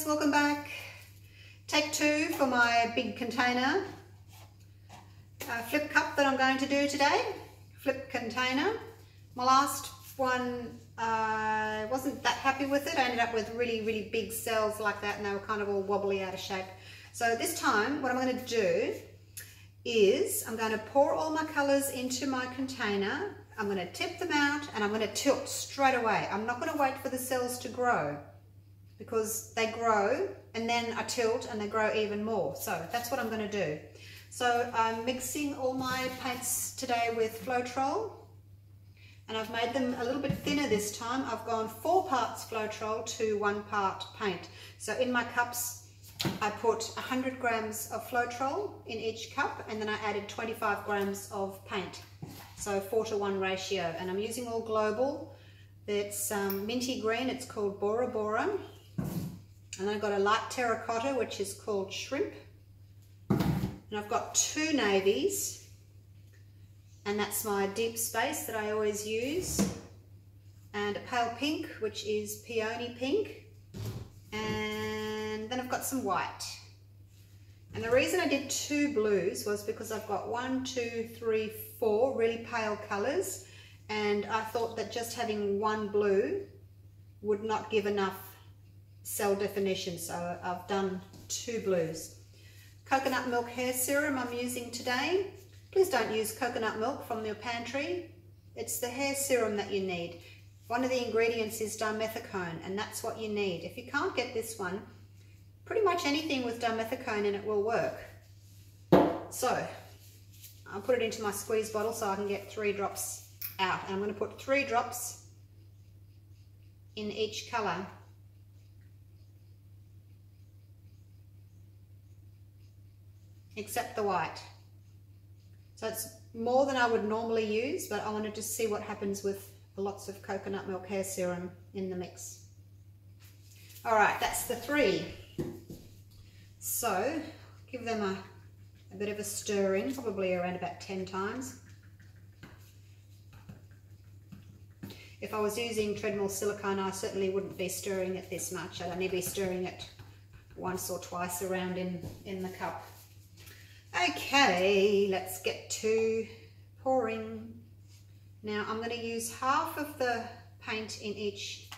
guys, welcome back. Take 2 for my big container flip cup that I'm going to do today. Flip container. My last one, I wasn't that happy with it. I ended up with really big cells like that, and they were kind of all wobbly out of shape. So this time what I'm going to do is I'm going to pour all my colours into my container. I'm going to tip them out and I'm going to tilt straight away. I'm not going to wait for the cells to grow, because they grow and then I tilt and they grow even more. So that's what I'm going to do. So I'm mixing all my paints today with floetrol, and I've made them a little bit thinner this time. I've gone 4 parts floetrol to 1 part paint. So in my cups I put 100 grams of floetrol in each cup, and then I added 25 grams of paint. So 4:1 ratio, and I'm using all global. It's minty green, it's called Bora Bora. And I've got a light terracotta, which is called Shrimp. And I've got 2 navies, and that's my deep space that I always use. And a pale pink, which is Peony Pink. And then I've got some white. And the reason I did 2 blues was because I've got 1, 2, 3, 4 really pale colours, and I thought that just having 1 blue would not give enough cell definition, so I've done 2 blues. Coconut milk hair serum I'm using today. Please don't use coconut milk from your pantry. It's the hair serum that you need. One of the ingredients is dimethicone, and that's what you need. If you can't get this one, pretty much anything with dimethicone in it will work. So I'll put it into my squeeze bottle so I can get 3 drops out. And I'm going to put 3 drops in each colour. Except the white. So it's more than I would normally use, but I wanted to see what happens with lots of coconut milk hair serum in the mix. Alright, that's the 3. So give them a bit of a stir in, probably around about 10 times. If I was using treadmill silicone, I certainly wouldn't be stirring it this much. I'd only be stirring it once or twice around in the cup. Okay, let's get to pouring. Now I'm going to use half of the paint in each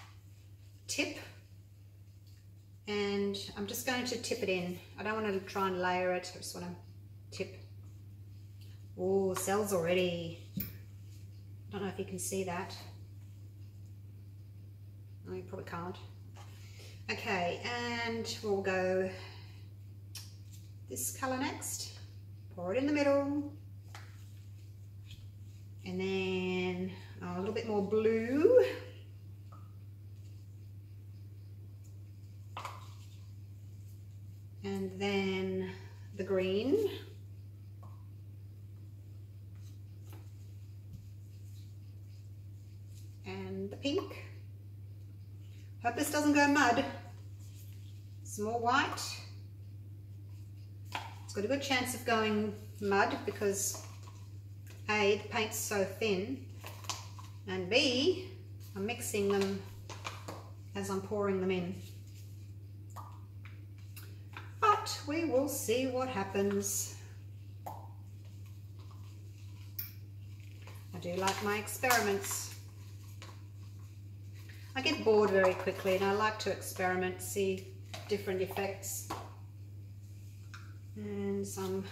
tip, and I'm just going to tip it in. I don't want to try and layer it, I just want to tip. Oh, cells already. I don't know if you can see that. No, you probably can't. Okay, and we'll go this colour next. Pour it in the middle, and then a little bit more blue, and then the green, and the pink. Hope this doesn't go mud. Some more white. Got a good chance of going mud because A, the paint's so thin, and B, I'm mixing them as I'm pouring them in. But we will see what happens. I do like my experiments. I get bored very quickly, and I like to experiment, see different effects. And some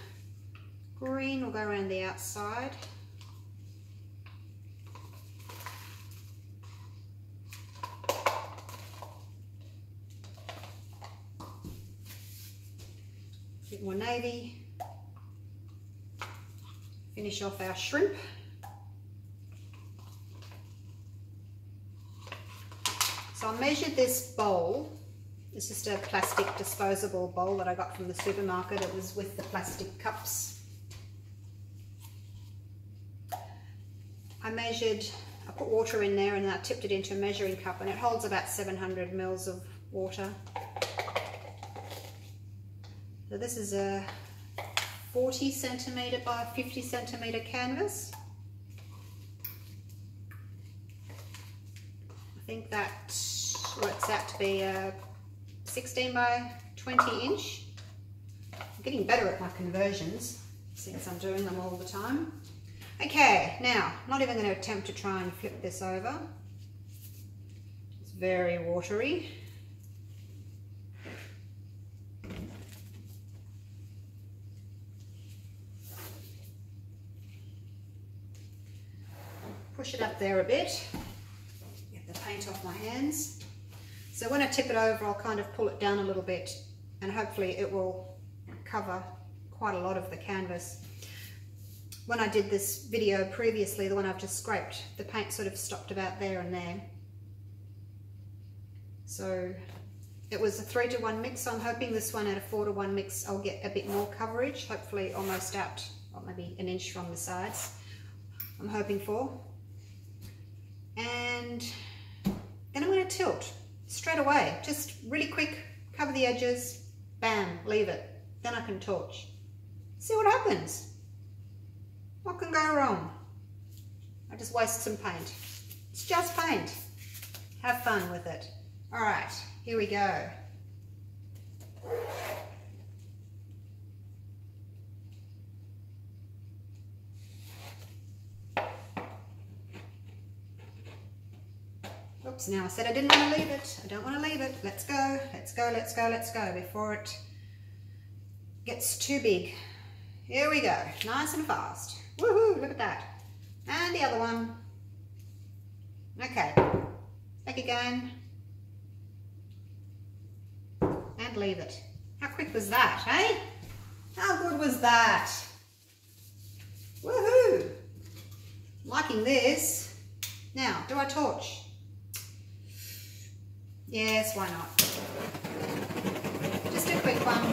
green will go around the outside. A bit more navy. Finish off our shrimp. So I measured this bowl. It's just a plastic disposable bowl that I got from the supermarket. It was with the plastic cups. I put water in there, and then I tipped it into a measuring cup, and it holds about 700 mils of water. So this is a 40 centimetre by 50 centimetre canvas. I think that works out to be a 16 by 20 inch. I'm getting better at my conversions since I'm doing them all the time. Okay, now, I'm not even going to attempt to try and flip this over. It's very watery. Push it up there a bit, get the paint off my hands. So when I tip it over, I'll kind of pull it down a little bit and hopefully it will cover quite a lot of the canvas. When I did this video previously, the one I've just scraped, the paint sort of stopped about there and there. So it was a 3-to-1 mix, so I'm hoping this one at a 4-to-1 mix I'll get a bit more coverage, hopefully almost out, or maybe an inch from the sides, I'm hoping for. And then I'm going to tilt straight away, just really quick, cover the edges, bam, leave it. Then I can torch. See what happens. What can go wrong? I just waste some paint. It's just paint. Have fun with it. All right, here we go. Oops, now I said I didn't want to leave it. I don't want to leave it. Let's go, let's go, let's go, let's go before it gets too big. Here we go, nice and fast. Woohoo, look at that. And the other one. Okay, back again. And leave it. How quick was that, eh? How good was that? Woohoo! Liking this. Now, do I torch? Yes, why not? Just a quick one.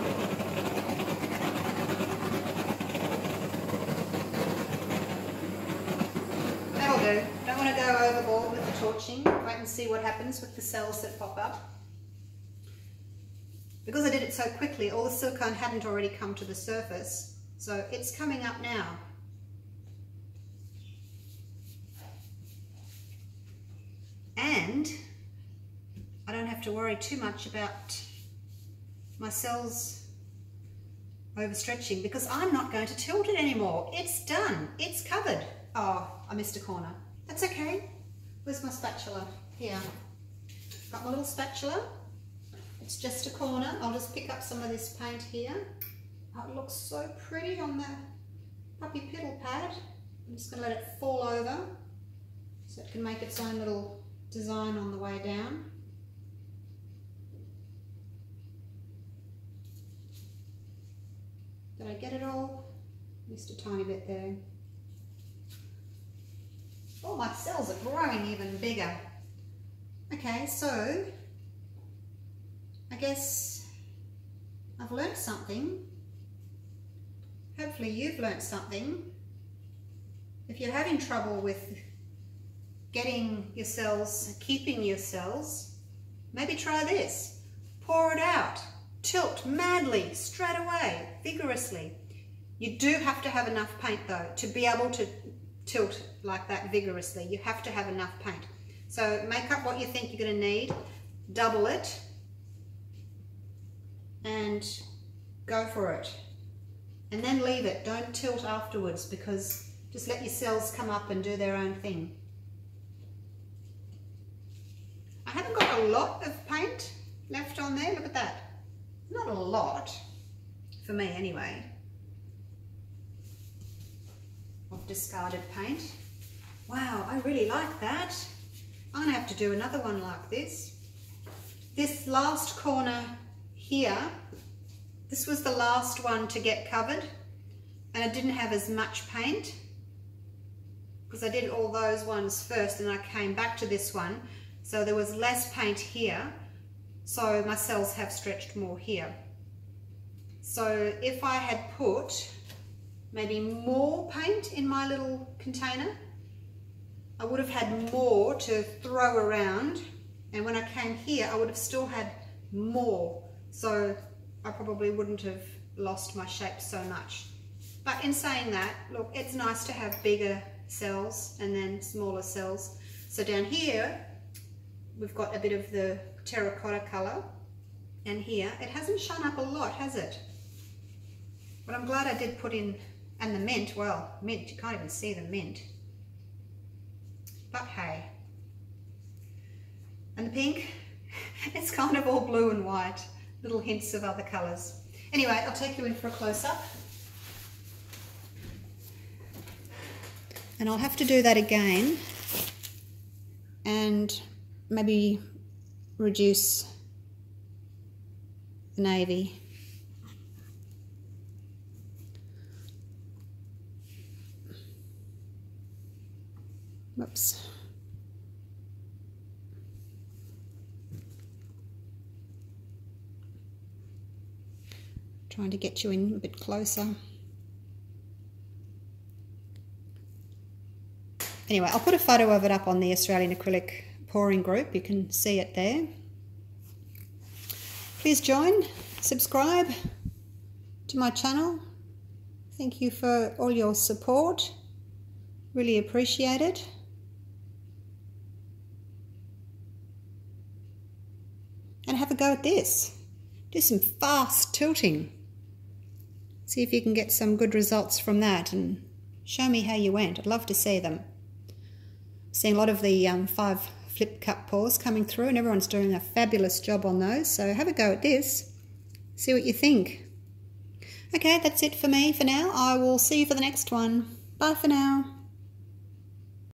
That'll do. Don't want to go overboard with the torching. Wait and see what happens with the cells that pop up. Because I did it so quickly, all the silicone hadn't already come to the surface, so it's coming up now. And I don't have to worry too much about my cells overstretching because I'm not going to tilt it anymore. It's done. It's covered. Oh, I missed a corner. That's okay. Where's my spatula? Here. Got my little spatula. It's just a corner. I'll just pick up some of this paint here. Oh, it looks so pretty on the puppy piddle pad. I'm just going to let it fall over so it can make its own little design on the way down. Did I get it all? Missed a tiny bit there. Oh, my cells are growing even bigger. Okay, so I guess I've learnt something. Hopefully you've learnt something. If you're having trouble with getting your cells, keeping your cells, maybe try this. Pour it out. Tilt madly, straight away, vigorously. You do have to have enough paint though to be able to tilt like that vigorously. You have to have enough paint. So make up what you think you're going to need, double it, and go for it. And then leave it. Don't tilt afterwards because just let your cells come up and do their own thing. I haven't got a lot of paint left on there. Look at that. Not a lot, for me anyway, of discarded paint. Wow, I really like that. I'm going to have to do another one like this. This last corner here, this was the last one to get covered, and I didn't have as much paint because I did all those ones first and I came back to this one, so there was less paint here. So my cells have stretched more here. So if I had put maybe more paint in my little container, I would have had more to throw around. And when I came here, I would have still had more. So I probably wouldn't have lost my shape so much. But in saying that, look, it's nice to have bigger cells and then smaller cells. So down here, we've got a bit of the terracotta colour, and here. It hasn't shown up a lot, has it? But I'm glad I did put in, and the mint, well, mint, you can't even see the mint. But hey. And the pink, it's kind of all blue and white, little hints of other colours. Anyway, I'll take you in for a close-up. And I'll have to do that again and maybe reduce the navy. Whoops. Trying to get you in a bit closer. Anyway, I'll put a photo of it up on the Australian Acrylic pouring group. You can see it there. Please join, subscribe to my channel. Thank you for all your support. Really appreciate it. And have a go at this. Do some fast tilting. See if you can get some good results from that and show me how you went. I'd love to see them. Seeing a lot of the 5 flip cup pours coming through, and everyone's doing a fabulous job on those. So have a go at this. See what you think. Okay, that's it for me for now. I will see you for the next one. Bye for now.